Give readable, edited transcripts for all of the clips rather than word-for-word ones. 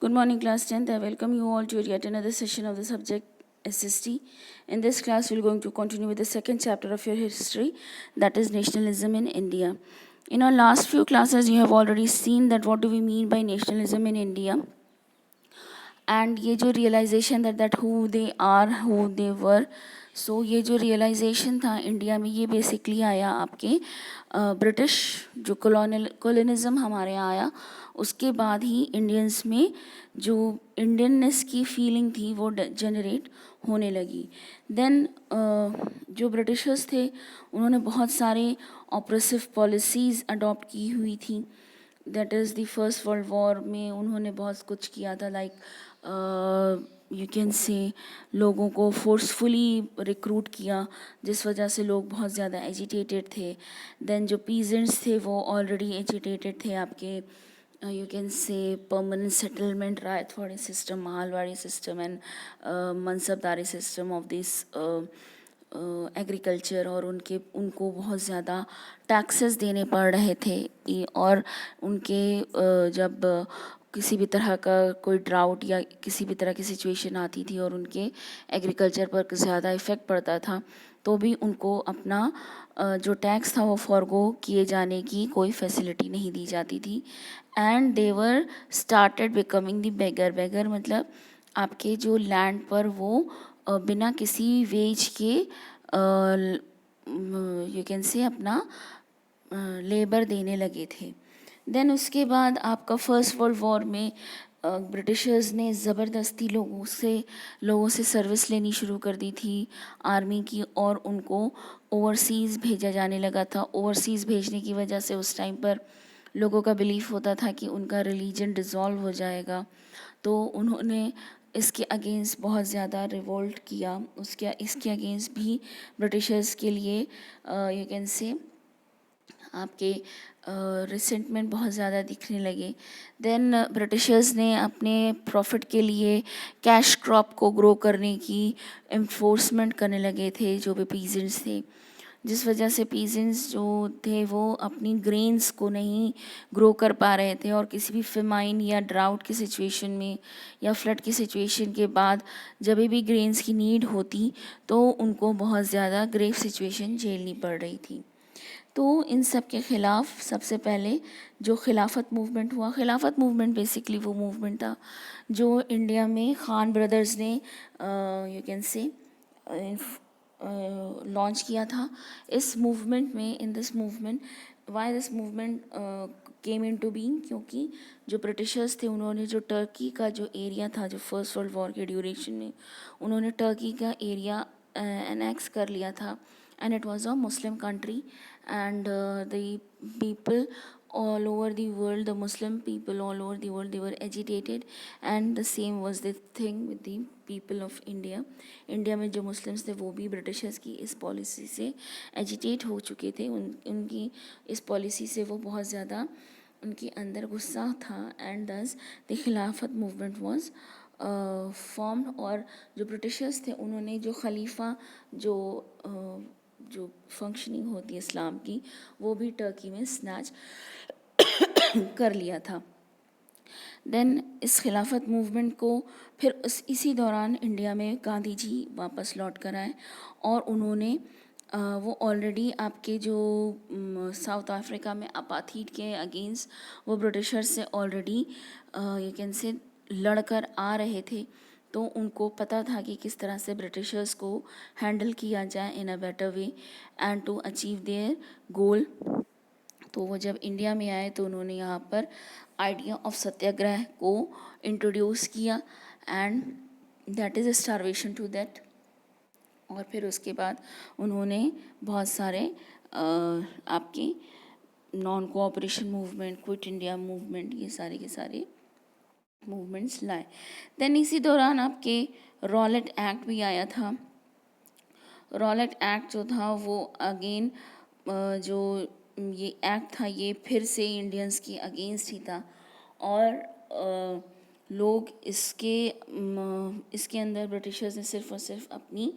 Good morning, class 10th. I welcome you all to yet another session of the subject SST. In this class, we're going to continue with the second chapter of your history, that is nationalism in India. In our last few classes, you have already seen that what do we mean by nationalism in India. And ये जो realization that who they are, who they were. So ये जो realization था India में, ये basically आया आपके British जो colonialism हमारे यहाँ आया, उसके बाद ही इंडियंस में जो इंडियननेस की फीलिंग थी वो जनरेट होने लगी. देन जो ब्रिटिशर्स थे उन्होंने बहुत सारे ऑप्रेसिव पॉलिसीज़ अडॉप्ट की हुई थी. That is the first world war में उन्होंने बहुत कुछ किया था, लाइक यू कैन से लोगों को फोर्सफुली रिक्रूट किया, जिस वजह से लोग बहुत ज़्यादा एजिटेटेड थे. देन जो पीजेंट्स थे वो ऑलरेडी एजिटेटेड थे. आपके you can say permanent settlement Ryotwari system, Mahalwari system and Mansabdari system of this agriculture, और उनको बहुत ज़्यादा टैक्सेस देने पड़ रहे थे. और उनके जब किसी भी तरह का कोई ड्राउट या किसी भी तरह की सिचुएशन आती थी और उनके एग्रीकल्चर पर ज़्यादा इफ़ेक्ट पड़ता था, तो भी उनको अपना जो टैक्स था वो फॉरगो किए जाने की कोई फैसिलिटी नहीं दी जाती थी. And they were started becoming the beggar मतलब आपके जो लैंड पर वो बिना किसी वेज के यू कैन से अपना लेबर देने लगे थे. देन उसके बाद आपका फर्स्ट वर्ल्ड वॉर में ब्रिटिशर्स ने ज़बरदस्ती लोगों से सर्विस लेनी शुरू कर दी थी आर्मी की, और उनको ओवरसीज़ भेजा जाने लगा था. ओवरसीज़ भेजने की वजह से उस टाइम पर लोगों का बिलीफ होता था कि उनका रिलीजन डिज़ोल्व हो जाएगा, तो उन्होंने इसके अगेंस्ट बहुत ज़्यादा रिवोल्ट किया. इसके अगेंस्ट भी ब्रिटिशर्स के लिए यू कैन से आपके रिसेंटमेंट बहुत ज़्यादा दिखने लगे. देन ब्रिटिशर्स ने अपने प्रॉफिट के लिए कैश क्रॉप को ग्रो करने की इन्फोर्समेंट करने लगे थे जो भी पीजेंट्स थे, जिस वजह से पीजेंट्स जो थे वो अपनी ग्रेन्स को नहीं ग्रो कर पा रहे थे, और किसी भी फेमाइन या ड्राउट की सिचुएशन में या फ्लड की सिचुएशन के बाद जब भी ग्रेन्स की नीड होती तो उनको बहुत ज़्यादा ग्रेव सिचुएशन झेलनी पड़ रही थी. तो इन सब के ख़िलाफ़ सबसे पहले जो खिलाफत मूवमेंट हुआ, खिलाफत मूवमेंट बेसिकली वो मूवमेंट था जो इंडिया में खान ब्रदर्स ने यू कैन से लॉन्च किया था. इस मूवमेंट में why this movement came in to being, क्योंकि जो ब्रिटिशर्स थे उन्होंने जो टर्की का जो एरिया था, जो फर्स्ट वर्ल्ड वॉर के ड्यूरेशन में उन्होंने टर्की का एरिया एनेक्स कर लिया था. And it was a Muslim country, and the people all over the world, the Muslim people all over the world, they were agitated, and the same was the thing with the people of India. India में जो Muslims थे वो भी Britishers की इस policy से agitate हो चुके थे. उनकी इस पॉलिसी से वो बहुत ज़्यादा उनके अंदर गुस्सा था, एंड दस द खिलाफत मूवमेंट वॉज फॉर्म्ड. और जो ब्रिटिशर्स थे उन्होंने जो खलीफा जो फंक्शनिंग होती है इस्लाम की, वो भी टर्की में स्नैच कर लिया था. देन इस खिलाफत मूवमेंट को फिर इसी दौरान इंडिया में गांधी जी वापस लौट कर आए, और उन्होंने वो ऑलरेडी आपके जो साउथ अफ्रीका में अपाथीड के अगेंस्ट वो ब्रिटिशर्स से ऑलरेडी यू कैन से लड़कर आ रहे थे, तो उनको पता था कि किस तरह से ब्रिटिशर्स को हैंडल किया जाए in a better way and to achieve their goal. तो वो जब इंडिया में आए तो उन्होंने यहाँ पर आइडिया ऑफ सत्याग्रह को इंट्रोड्यूस किया, and that is starvation to that. और फिर उसके बाद उन्होंने बहुत सारे आपके non cooperation movement, quit India movement, ये सारे के सारे मूवमेंट्स लाए. देन इसी दौरान आपके रॉलेट एक्ट भी आया था. रॉलेट एक्ट जो था वो अगेन जो ये एक्ट था ये फिर से इंडियंस के अगेंस्ट ही था, और लोग इसके अंदर ब्रिटिशर्स ने सिर्फ और सिर्फ अपनी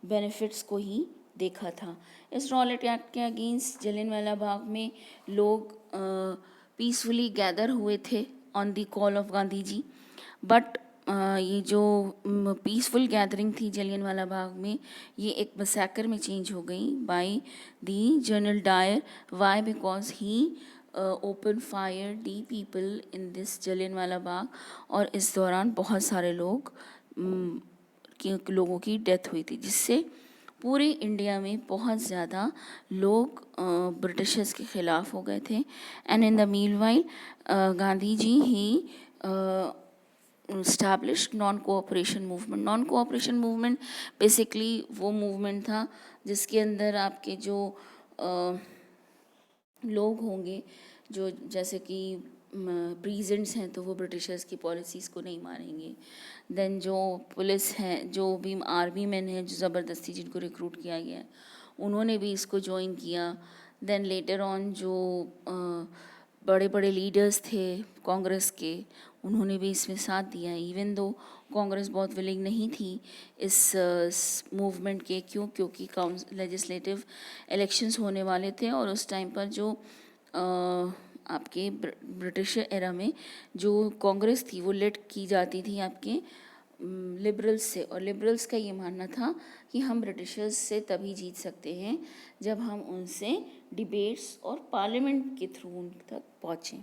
बेनिफिट्स को ही देखा था. इस रॉलेट एक्ट के अगेंस्ट जलियांवाला बाग में लोग पीसफुली गैदर हुए थे on the call of Gandhi ji. But ये जो पीसफुल गैदरिंग थी जलियांवाला बाग में, ये एक मसैकर में चेंज हो गई by the General Dyer. Why? Because he open fire the people in this Jallianwala Bagh, और इस दौरान बहुत सारे लोगों की डेथ हुई थी, जिससे पूरे इंडिया में बहुत ज़्यादा लोग ब्रिटिशर्स के ख़िलाफ़ हो गए थे। And in the meanwhile Gandhi ji he established non cooperation movement. Non cooperation movement basically वो मूवमेंट था जिसके अंदर आपके जो लोग होंगे, जो जैसे कि प्रीजेंट्स हैं, तो वो ब्रिटिशर्स की पॉलिसीज़ को नहीं मानेंगे। देन जो पुलिस हैं, जो भी आर्मी मैन हैं, जो ज़बरदस्ती जिनको रिक्रूट किया गया है, उन्होंने भी इसको ज्वाइन किया। देन लेटर ऑन जो बड़े बड़े लीडर्स थे कांग्रेस के, उन्होंने भी इसमें साथ दिया, इवन दो कांग्रेस बहुत विलिंग नहीं थी इस मूवमेंट के। क्योंकि लेजिस्लेटिव इलेक्शंस होने वाले थे, और उस टाइम पर जो आपके ब्रिटिश एरा में जो कांग्रेस थी वो लेड की जाती थी आपके लिबरल्स से, और लिबरल्स का ये मानना था कि हम ब्रिटिशर्स से तभी जीत सकते हैं जब हम उनसे डिबेट्स और पार्लियामेंट के थ्रू उन तक पहुँचें।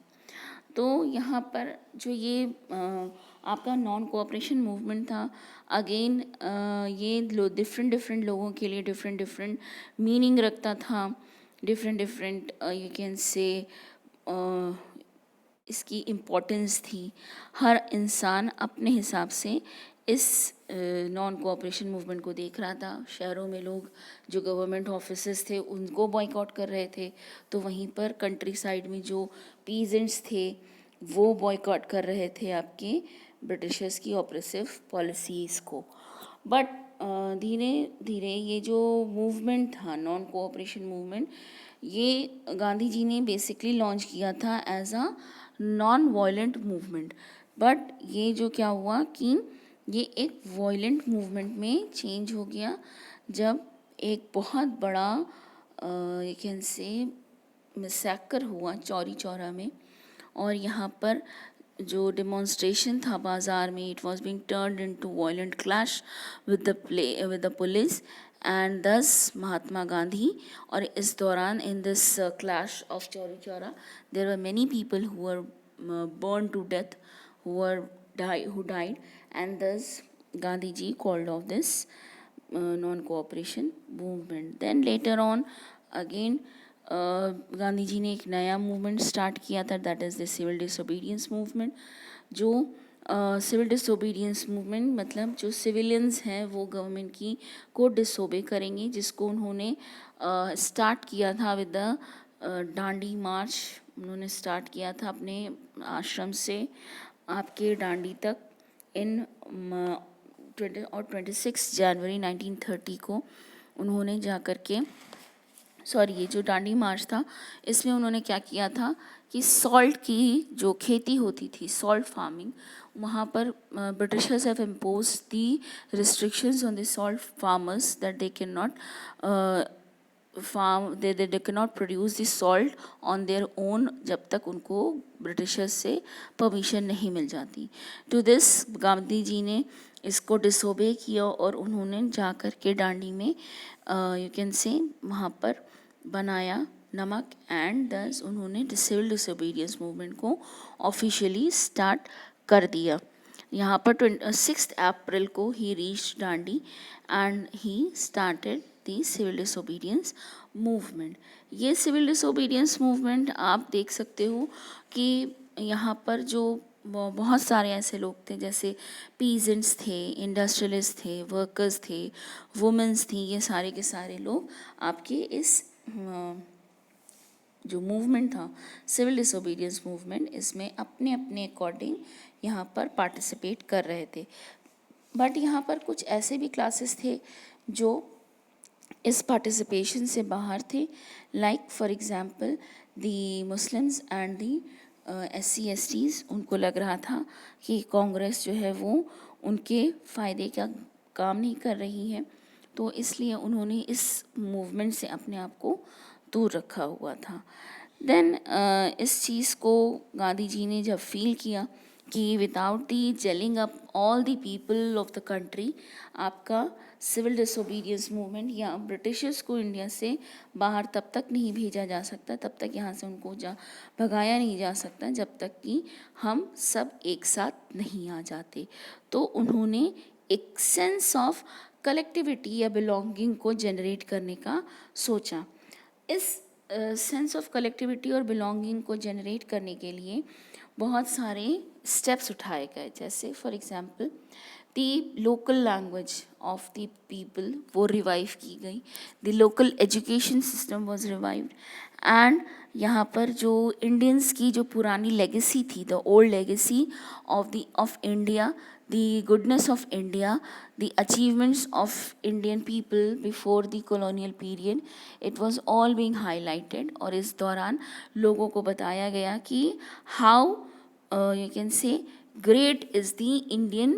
तो यहाँ पर जो ये आपका नॉन कोऑपरेशन मूवमेंट था, अगेन ये डिफरेंट लोगों के लिए डिफरेंट मीनिंग रखता था, डिफरेंट यू कैन से इसकी इम्पोर्टेंस थी। हर इंसान अपने हिसाब से इस नॉन कोऑपरेशन मूवमेंट को देख रहा था। शहरों में लोग जो गवर्नमेंट ऑफिसेस थे उनको बॉयकॉट कर रहे थे, तो वहीं पर कंट्री साइड में जो पीजेंट्स थे वो बॉयकॉट कर रहे थे आपके ब्रिटिशर्स की ऑपरेसिव पॉलिसीज़ को। बट धीरे धीरे ये जो मूवमेंट था नॉन कोऑपरेशन मूवमेंट, ये गांधी जी ने बेसिकली लॉन्च किया था as a non violent movement. But ये जो क्या हुआ कि ये एक वायलेंट मूवमेंट में चेंज हो गया जब एक बहुत बड़ा यू कैन से मैसेकर हुआ चौरी चौरा में, और यहाँ पर जो डेमोन्स्ट्रेशन था बाज़ार में, it was being turned into violent clash with the police and thus Mahatma Gandhi. और इस दौरान in this clash of Chauri Chaura there were many people who were burned to death, who died, and thus Gandhi ji called off this non-cooperation movement. Then later on again Gandhi ji ने एक नया movement start किया था, that is the civil disobedience movement. जो civil disobedience movement मतलब जो civilians हैं वो गवर्नमेंट की को डिसोबे करेंगे, जिसको उन्होंने स्टार्ट किया था विद द डांडी मार्च। उन्होंने स्टार्ट किया था अपने आश्रम से आपके डांडी तक इन 26 जनवरी 1930 को उन्होंने जा कर के ये जो डांडी मार्च था, इसमें उन्होंने क्या किया था कि सॉल्ट की जो खेती होती थी, सॉल्ट फार्मिंग, वहाँ पर Britishers have impose the restrictions on the salt farmers that they can not they cannot produce the salt on their own जब तक उनको ब्रिटिशर्स से परमिशन नहीं मिल जाती। टू दिस गांधी जी ने इसको डिसोबे किया और उन्होंने जा कर के डांडी में यू कैन से वहाँ पर बनाया नमक, एंड दस उन्होंने सिविल डिसोबीडियंस मूवमेंट को ऑफिशियली स्टार्ट कर दिया। यहाँ पर 6 अप्रैल को he reach Dandi and he started the civil disobedience movement. ये सिविल डिसोबीडियंस मूवमेंट आप देख सकते हो कि यहाँ पर जो बहुत सारे ऐसे लोग थे, जैसे पीजेंट्स थे, इंडस्ट्रियलिस्ट थे, वर्कर्स थे, वुमेंस थी, ये सारे के सारे लोग आपके इस जो मूवमेंट था सिविल डिसोबीडियंस मूवमेंट, इसमें अपने अपने अकॉर्डिंग यहाँ पर पार्टिसिपेट कर रहे थे। बट यहाँ पर कुछ ऐसे भी क्लासेस थे जो इस पार्टिसिपेशन से बाहर थे, like for example the Muslims and the SC/STs। उनको लग रहा था कि कांग्रेस जो है वो उनके फ़ायदे का काम नहीं कर रही है, तो इसलिए उन्होंने इस मूवमेंट से अपने आप को दूर रखा हुआ था। देन इस चीज़ को गांधी जी ने जब फील किया कि without the gelling up all the people of the country आपका सिविल डिसोबीडियंस मूवमेंट या ब्रिटिशर्स को इंडिया से बाहर तब तक नहीं भेजा जा सकता, तब तक यहाँ से उनको भगाया नहीं जा सकता जब तक कि हम सब एक साथ नहीं आ जाते। तो उन्होंने एक सेंस ऑफ कलेक्टिविटी या बिलोंगिंग को जनरेट करने का सोचा। इस सेंस ऑफ कलेक्टिविटी और बिलोंगिंग को जनरेट करने के लिए बहुत सारे स्टेप्स उठाए गए, जैसे for example the local language of the people वो रिवाइव की गई, the local education system was revived, and यहाँ पर जो इंडियंस की जो पुरानी लेगेसी थी, the old legacy of India, the goodness of India, the achievements of Indian people before the colonial period, it was all being highlighted। और इस दौरान लोगों को बताया गया कि how you can say great is the Indian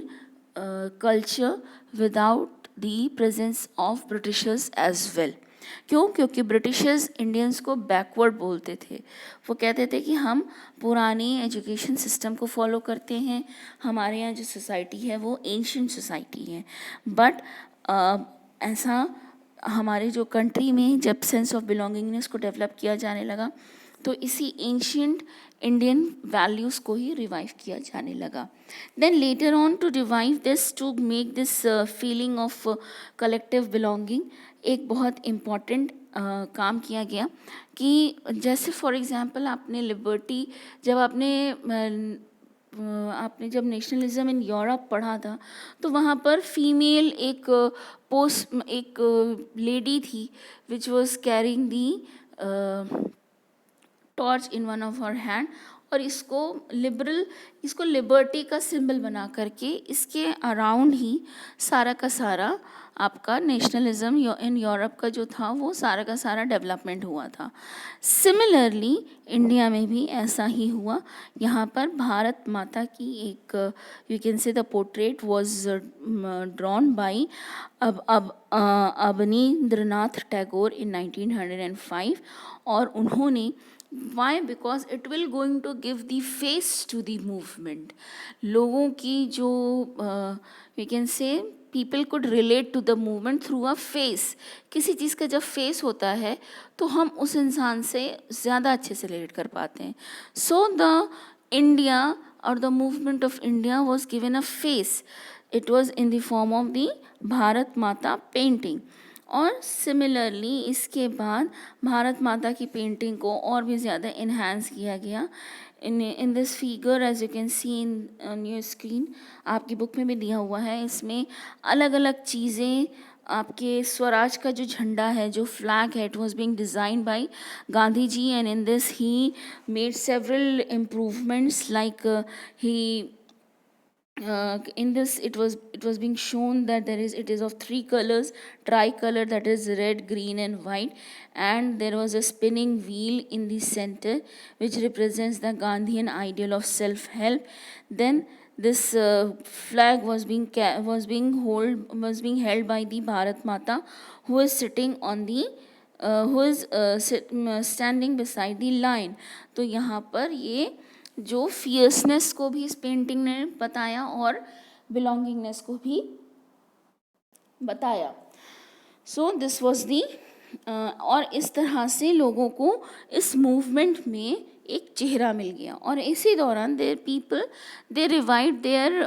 culture without the presence of Britishers as well। क्यों? क्योंकि ब्रिटिशर्स इंडियंस को बैकवर्ड बोलते थे। वो कहते थे कि हम पुरानी एजुकेशन सिस्टम को फॉलो करते हैं, हमारे यहाँ जो सोसाइटी है वो एंशियंट सोसाइटी है। बट ऐसा हमारे जो कंट्री में जब सेंस ऑफ बिलोंगिंगनेस को डेवलप किया जाने लगा तो इसी एंशियंट इंडियन वैल्यूज़ को ही रिवाइव किया जाने लगा। Then later on to revive this, to make this feeling of collective belonging, एक बहुत इम्पॉर्टेंट काम किया गया कि जैसे फॉर एग्जांपल आपने लिबर्टी, जब आपने जब नेशनलिज्म इन यूरोप पढ़ा था तो वहाँ पर फीमेल एक लेडी थी which was carrying the torch in one of her hand, और इसको लिबर्टी का सिंबल बना करके इसके अराउंड ही सारा का सारा आपका नेशनलिज्म इन यूरोप का जो था वो सारा का सारा डेवलपमेंट हुआ था। सिमिलरली इंडिया में भी ऐसा ही हुआ। यहाँ पर भारत माता की एक you can say the portrait was drawn by Abanindranath Tagore in 1905, और उन्होंने why, because it will going to give the face to the movement. लोगों की जो we can say people could relate to the movement through a face. किसी चीज़ का जब face होता है तो हम उस इंसान से ज़्यादा अच्छे से रिलेट कर पाते हैं। सो द इंडिया और the movement of India was given a face, it was in the form of the Bharat माता पेंटिंग। और सिमिलरली इसके बाद भारत माता की पेंटिंग को और भी ज़्यादा इन्हांस किया गया। In this figure as you can see in your screen, आपकी बुक में भी दिया हुआ है, इसमें अलग अलग चीज़ें आपके स्वराज का जो झंडा है, जो फ्लैग है, it was being design by Gandhi ji, and in this he made several improvements like he in this it was being shown that it is of 3 colors, tricolor, that is red, green and white, and there was a spinning wheel in the center which represents the Gandhian ideal of self help. Then this flag was being held by the Bharat Mata, who is sitting on the standing beside the lion। तो यहाँ पर ये जो फियर्सनेस को भी इस painting ने बताया और बिलोंगिंगनेस को भी बताया। सो दिस वाज दी और इस तरह से लोगों को इस मूवमेंट में एक चेहरा मिल गया। और इसी दौरान there people they revive their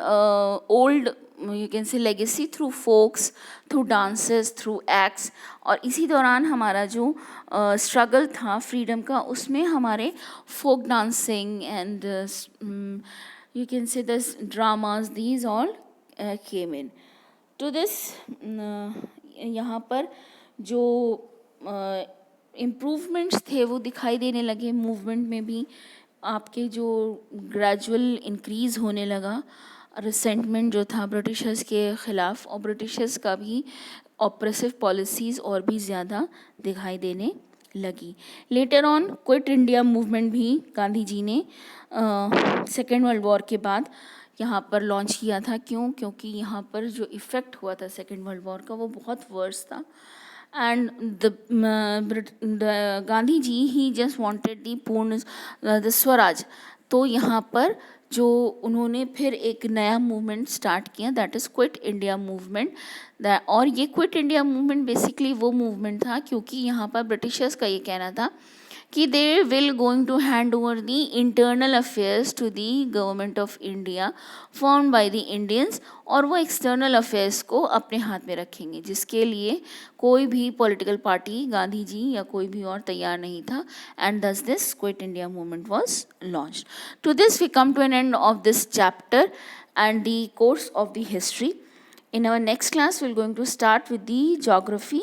old you can say legacy through folks, through dances, through acts. और इसी दौरान हमारा जो स्ट्रगल था फ्रीडम का, उसमें हमारे folk dancing and you can say this dramas, these all came in to this. यहाँ पर जो इम्प्रूवमेंट्स थे वो दिखाई देने लगे मूवमेंट में भी। आपके जो ग्रेजुअल इंक्रीज़ होने लगा रिसेंटमेंट जो था ब्रिटिशर्स के ख़िलाफ़, और ब्रिटिशर्स का भी ऑप्रेसिव पॉलिसीज़ और भी ज़्यादा दिखाई देने लगी। Later on quit India movement भी गांधी जी ने सेकेंड वर्ल्ड वॉर के बाद यहाँ पर लॉन्च किया था। क्यों? क्योंकि यहाँ पर जो इफ़ेक्ट हुआ था सेकेंड वर्ल्ड वॉर का वो बहुत वर्स था, and the Gandhi ji, he just wanted the Swaraj. तो यहाँ पर जो उन्होंने फिर एक नया मूवमेंट स्टार्ट किया, that is quit India movement. और ये क्विट इंडिया मूवमेंट बेसिकली वो मूवमेंट था क्योंकि यहाँ पर ब्रिटिशर्स का ये कहना था कि they will going to hand over the internal affairs to the government of India formed by the Indians, और वो एक्सटर्नल अफेयर्स को अपने हाथ में रखेंगे, जिसके लिए कोई भी पॉलिटिकल पार्टी, गांधी जी या कोई भी और तैयार नहीं था. And thus this quit India movement was launched. To this we come to an end of this chapter and the course of the history. In our next class, we're going to start with the geography.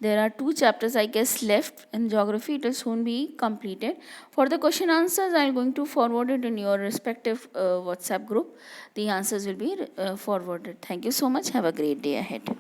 There are 2 chapters, I guess, left in geography. It will soon be completed. For the question answers, I'm going to forward it in your respective WhatsApp group. The answers will be forwarded. Thank you so much. Have a great day ahead.